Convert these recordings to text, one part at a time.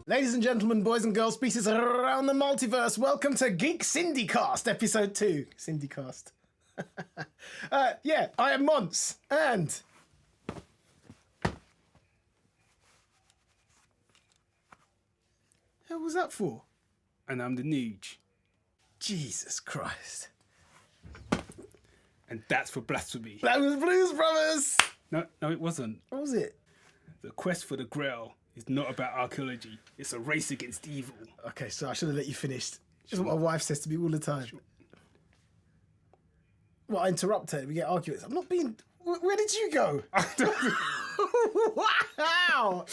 Ladies and gentlemen, boys and girls, species around the multiverse, welcome to Geek Syndicate, episode 2. Syndicast. I am Mons, and... What was that for? And I'm the Nuge. Jesus Christ. And that's for blasphemy. That was Blues Brothers! No, it wasn't. What was it? The quest for the Grail is not about archaeology. It's a race against evil. Okay, so I should have let you finish. That's what my wife says to me all the time. Sure. Well, I interrupt her. We get arguments. I'm not being... Where did you go? Wow!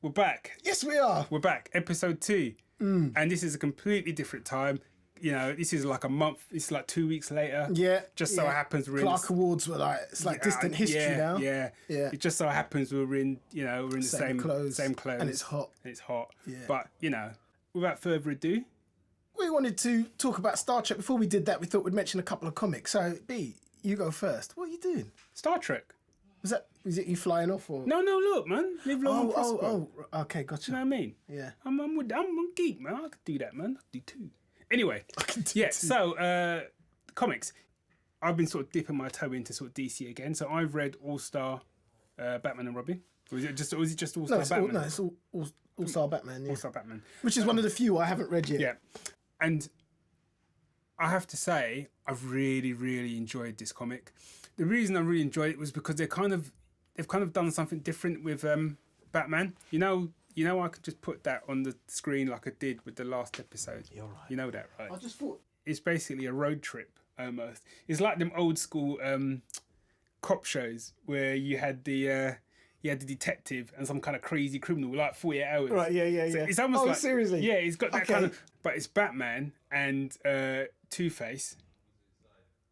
We're back. Yes, we are. We're back. Episode 2. And this is a completely different time. You know, this is like a month. It's like 2 weeks later. Yeah. Just so happens we're Clark Awards were like, it's like distant history now. Yeah. It just so happens we're in the same clothes. And it's hot. Yeah. But, you know, without further ado. We wanted to talk about Star Trek. Before we did that, we thought we'd mention a couple of comics. So, B, you go first. What are you doing? Star Trek. Was it you flying off or? No, look, man. Live long and prosper. Okay, gotcha. You know what I mean? Yeah. I'm a geek, man. I could do that, man. I could do too. Anyway, too. So comics. I've been sort of dipping my toe into sort of DC again. So I've read All Star Batman and Robin. Or is it just All Star Batman? It's All Star Batman. Yeah. All Star Batman, which is one of the few I haven't read yet. Yeah, and I have to say I've really, really enjoyed this comic. The reason I really enjoyed it was because they've kind of done something different with Batman. You know, I could just put that on the screen like I did with the last episode. You're right. You know that, right? I just thought it's basically a road trip almost. It's like them old school cop shows where you had the detective and some kind of crazy criminal, like 48 Hours. Right, yeah. So it's almost like seriously? Yeah, it's got that kind of, but it's Batman and Two-Face.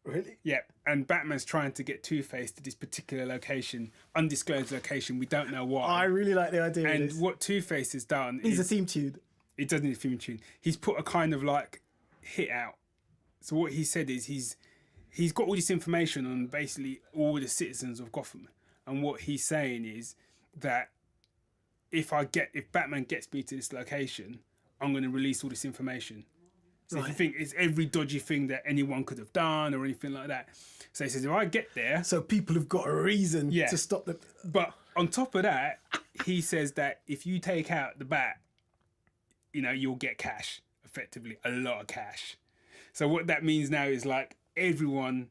Really? Yeah, and Batman's trying to get Two-Face to this particular location, undisclosed location. We don't know why. I really like the idea and of this. what Two-Face has done He's is... a theme tune. It doesn't need a theme tune. He's put a kind of like hit out. So what he said is he's got all this information on basically all the citizens of Gotham. And what he's saying is that if Batman gets me to this location, I'm going to release all this information. So if you think it's every dodgy thing that anyone could have done or anything like that. So he says, if I get there... So people have got a reason to stop them. But on top of that, he says that if you take out the Bat, you know, you'll get cash, effectively, a lot of cash. So what that means now is like everyone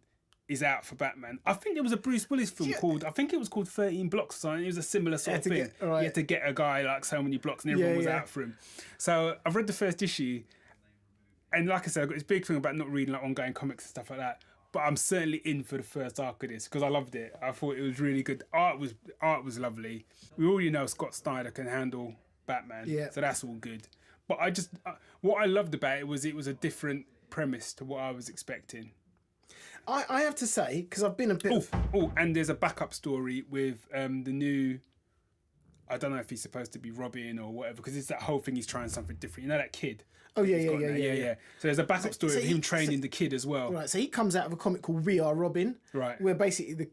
is out for Batman. I think there was a Bruce Willis film called 13 Blocks or something. It was a similar sort of thing. You had to get a guy like so many blocks and everyone was out for him. So I've read the first issue. And like I said, I've got this big thing about not reading like ongoing comics and stuff like that. But I'm certainly in for the first arc of this because I loved it. I thought it was really good. Art was lovely. We already know Scott Snyder can handle Batman, so that's all good. But I just what I loved about it was a different premise to what I was expecting. I have to say, because I've been a bit... and there's a backup story with the new... I don't know if he's supposed to be Robin or whatever, because it's that whole thing, he's trying something different. You know that kid? Oh, yeah. So there's a backup story of him training the kid as well. Right, so he comes out of a comic called We Are Robin, right? Where basically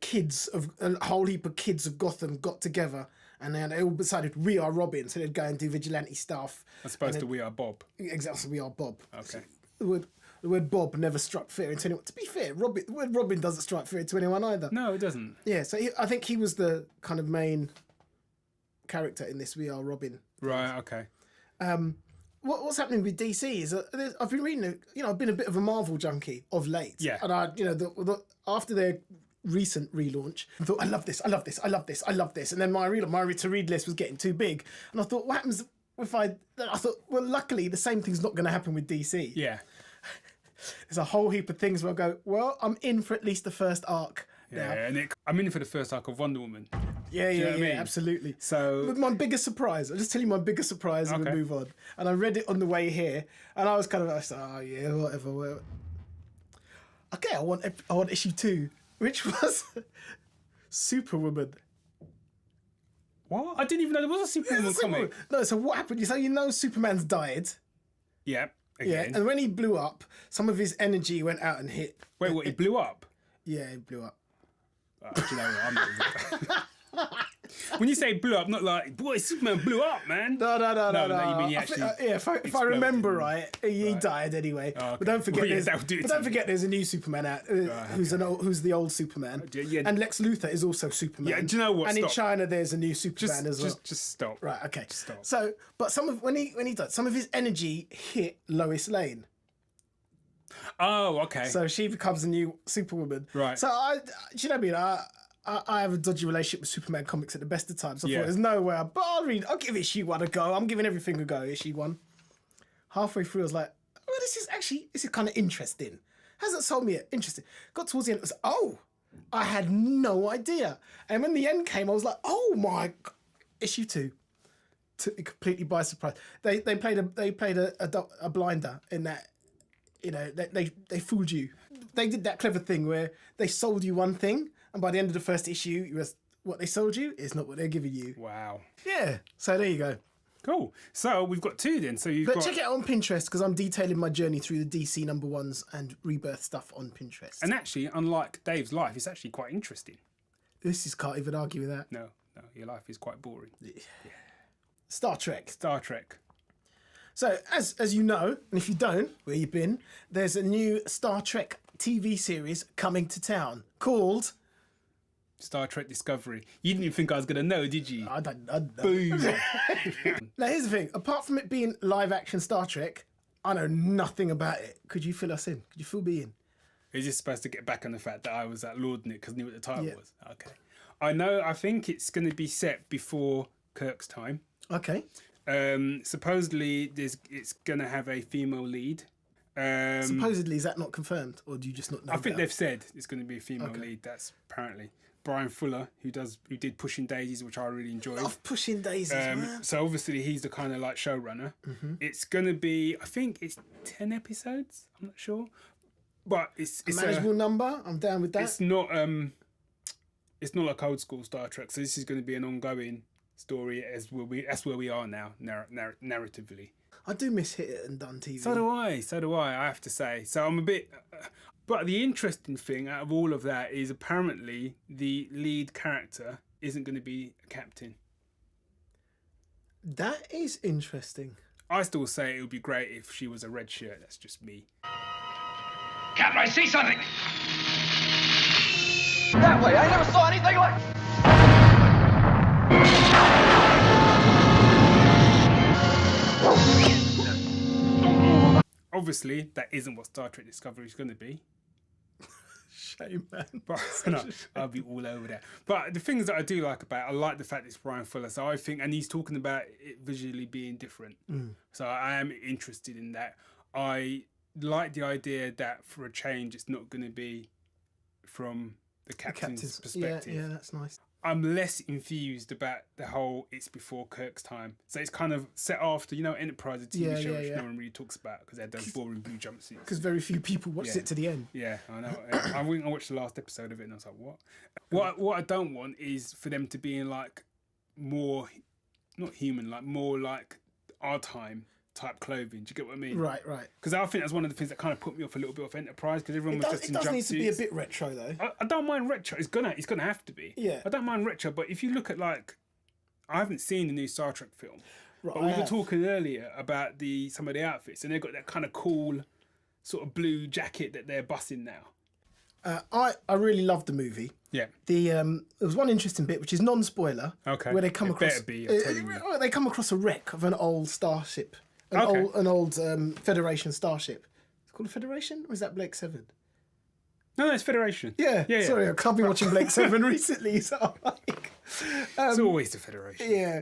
a whole heap of kids of Gotham got together and then they all decided we are Robin, so they'd go and do vigilante stuff. As opposed to We Are Bob. Exactly, We Are Bob. Okay. So the word Bob never struck fear into anyone. To be fair, the word Robin doesn't strike fear into anyone either. No, it doesn't. Yeah, so I think he was the kind of main character in this We Are Robin. Right, okay. What's happening with DC is I've been reading, I've been a bit of a Marvel junkie of late. Yeah. And after their recent relaunch, I thought, I love this. And then my to-read list was getting too big. And I thought, what happens if I thought, well, luckily the same thing's not going to happen with DC. Yeah. There's a whole heap of things where I go, well, I'm in for at least the first arc now. Yeah, and I'm in for the first arc of Wonder Woman. Yeah, absolutely. So, but my biggest surprise, I'll just tell you my biggest surprise and we'll move on. And I read it on the way here, and I was kind of like, whatever. Okay, I want issue 2, which was Superwoman. What? I didn't even know there was a Superwoman comic. No, so what happened? You know Superman's died. Yeah. Again. Yeah, and when he blew up, some of his energy went out and hit. Wait, what? He blew up? Yeah, he blew up. Do you know what? I'm not even... When you say blew up, not like, boy, Superman blew up, man. No. You mean he actually if I remember right, he died anyway. Oh, okay. But don't forget, Well, forget, there's a new Superman out, who's the old Superman, and Lex Luthor is also Superman. Yeah, do you know what? And Stop. in China, there's a new Superman as well. Just stop. Right, okay. Just stop. So, but when he died, some of his energy hit Lois Lane. Oh, okay. So she becomes the new Superwoman. Right. So do you know what I mean? I have a dodgy relationship with Superman comics at the best of times. So I thought there's no way. But I'll give issue 1 a go. I'm giving everything a go. Issue 1. Halfway through, I was like, oh, this is kind of interesting. Hasn't sold me yet. Interesting. Got towards the end, it was I had no idea. And when the end came, I was like, oh my, issue 2. Took me completely by surprise. They played a blinder in that. You know, they fooled you. They did that clever thing where they sold you one thing, and by the end of the first issue, what they sold you is not what they're giving you. Wow. Yeah. So there you go. Cool. So we've got 2 then. So check it out on Pinterest because I'm detailing my journey through the DC #1s and Rebirth stuff on Pinterest. And actually, unlike Dave's life, it's actually quite interesting. Can't even argue with that. No, your life is quite boring. Yeah. Star Trek. So, as you know, and if you don't, where you've been, there's a new Star Trek TV series coming to town called... Star Trek Discovery. You didn't even think I was going to know, did you? I don't. Boom. Now, here's the thing. Apart from it being live-action Star Trek, I know nothing about it. Could you fill us in? Could you fill me in? Is this supposed to get back on the fact that I was lauding it because I knew what the title was? Okay. I think it's going to be set before Kirk's time. Okay. Supposedly, it's going to have a female lead. Supposedly, is that not confirmed, or do you just not know? I think they've said it's going to be a female lead. That's apparently Brian Fuller, who did Pushing Daisies, which I really enjoyed. Love Pushing Daisies, man. So obviously, he's the kind of like showrunner. Mm-hmm. It's going to be, I think it's 10 episodes. I'm not sure, but it's a manageable number. I'm down with that. It's not like old school Star Trek. So this is going to be an ongoing story that's where we are now narratively. I do miss Hit It and Done TV. So do I have to say. So I'm a bit but the interesting thing out of all of that is apparently the lead character isn't going to be a captain. That is interesting. I still say it would be great if she was a red shirt. That's just me. Captain, I see something! That way, I never saw anything like... Obviously, that isn't what Star Trek Discovery is going to be. Shame, man. But no, I'll be all over that. But the things that I do like about it, I like the fact it's Brian Fuller. So I think, and he's talking about it visually being different. So I am interested in that. I like the idea that for a change, it's not going to be from the captain's perspective. Yeah, that's nice. I'm less enthused about the whole it's before Kirk's time. So it's kind of set after, Enterprise, a TV show, which no one really talks about because they had those boring blue jumpsuits. Because very few people watched it to the end. Yeah, I know. I watched the last episode of it and I was like, what? What I don't want is for them to be in like more, not human, like more like our time type clothing. Do you get what I mean? Right. Because I think that's one of the things that kind of put me off a little bit of Enterprise because everyone was just in jumpsuits. It does need to be a bit retro though. I don't mind retro. It's gonna have to be. Yeah. I don't mind retro, but if you look at like, I haven't seen the new Star Trek film, right, but we were talking earlier about some of the outfits, and they've got that kind of cool sort of blue jacket that they're bussing now. I really loved the movie. Yeah. There was one interesting bit which is non-spoiler. Okay. Where they come across. Better be, I'm telling you. They come across a wreck of an old starship. An old Federation starship. It's called a Federation, or is that Blake Seven? No, it's Federation. Yeah. Sorry, I've been watching Blake Seven recently, so I'm like, it's always the Federation. Yeah.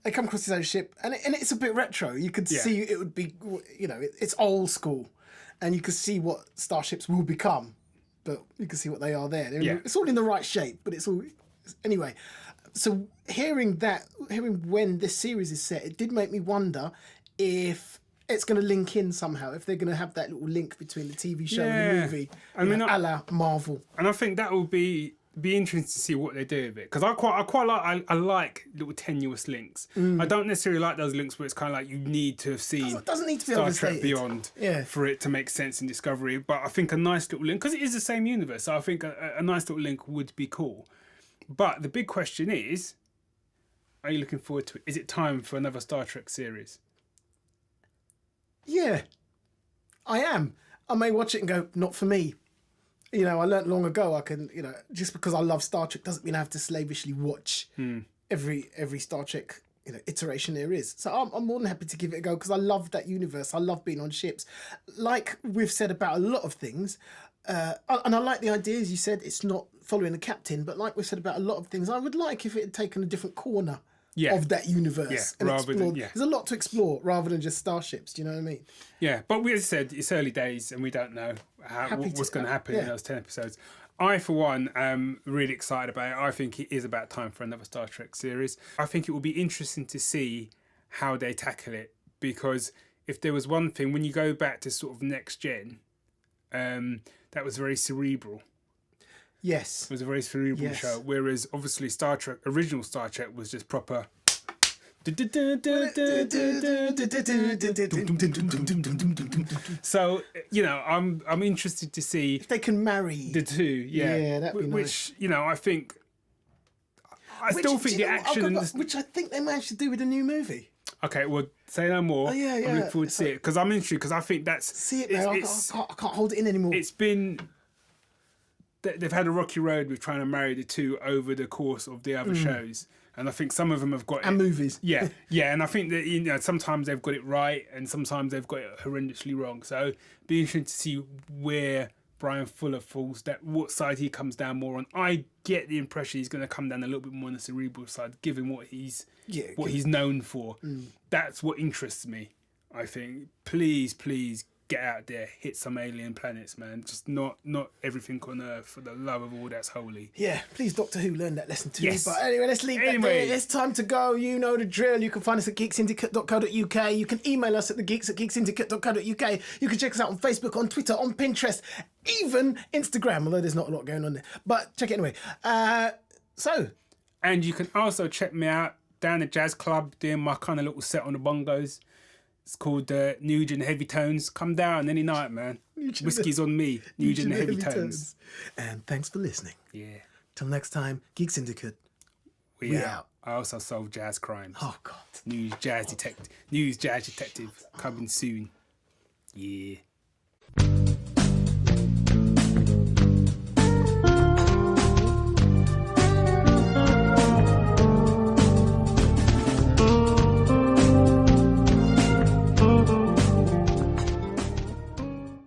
They come across this old ship, and it's a bit retro. You could see it would be, it's old school, and you could see what starships will become, but you can see what they are there. It's all in the right shape, but it's all anyway. So hearing when this series is set, it did make me wonder if it's going to link in somehow, if they're going to have that little link between the TV show and the movie, a la Marvel. And I think that will be be interesting to see what they do with it, because I like little tenuous links. I don't necessarily like those links where it's kind of like you need to have seen It doesn't need to be Star Trek overstated. Beyond for it to make sense in Discovery. But I think a nice little link, because it is the same universe, so I think a nice little link would be cool. But the big question is, are you looking forward to it? Is it time for another Star Trek series? Yeah, I am. I may watch it and go, not for me. You know, I learnt long ago I can, you know, just because I love Star Trek doesn't mean I have to slavishly watch every Star Trek, you know, iteration there is. So I'm more than happy to give it a go because I love that universe. I love being on ships. Like we've said about a lot of things, and I like the idea, as you said, it's not following the captain, but like we've said about a lot of things, I would like if it had taken a different corner of that universe and explored. There's a lot to explore rather than just starships. Do you know what I mean? Yeah, but we said it's early days and we don't know what's going to happen in those 10 episodes. I, for one, am really excited about it. I think it is about time for another Star Trek series. I think it will be interesting to see how they tackle it, because if there was one thing, when you go back to sort of Next Gen, that was very cerebral. Yes. It was a very cerebral show, whereas obviously original Star Trek was just proper. So, you know, I'm interested to see if they can marry the two. Yeah, that'd be nice. Which, you know, I think still think the action, which I think they managed to do with the new movie. Okay, well, say no more. Yeah. I'm looking forward to see it because I'm intrigued, because I think that's see it now. I can't hold it in anymore. It's been. They've had a rocky road with trying to marry the two over the course of the other shows, and I think some of them have got and movies. Yeah, and I think that, you know, sometimes they've got it right, and sometimes they've got it horrendously wrong. So it'd be interesting to see where Brian Fuller falls, what side he comes down more on. I get the impression he's going to come down a little bit more on the cerebral side, given what he's known for. That's what interests me. I think please get out there, hit some alien planets, man. Just not everything on Earth, for the love of all that's holy. Yeah, please, Doctor Who, learn that lesson too. Yes. But anyway, let's leave that there. It's time to go. You know the drill. You can find us at geeksyndicate.co.uk. You can email us at thegeeks@geeksyndicate.co.uk. You can check us out on Facebook, on Twitter, on Pinterest, even Instagram, although there's not a lot going on there. But check it anyway. And you can also check me out down at Jazz Club doing my kind of little set on the bongos. It's called Nugent Heavy Tones. Come down any night, man. Whiskey's on me. Nugent Heavy Tones. And thanks for listening. Yeah. Till next time, Geek Syndicate. We out. I also solve jazz crimes. Oh, God. News Jazz Detective coming soon.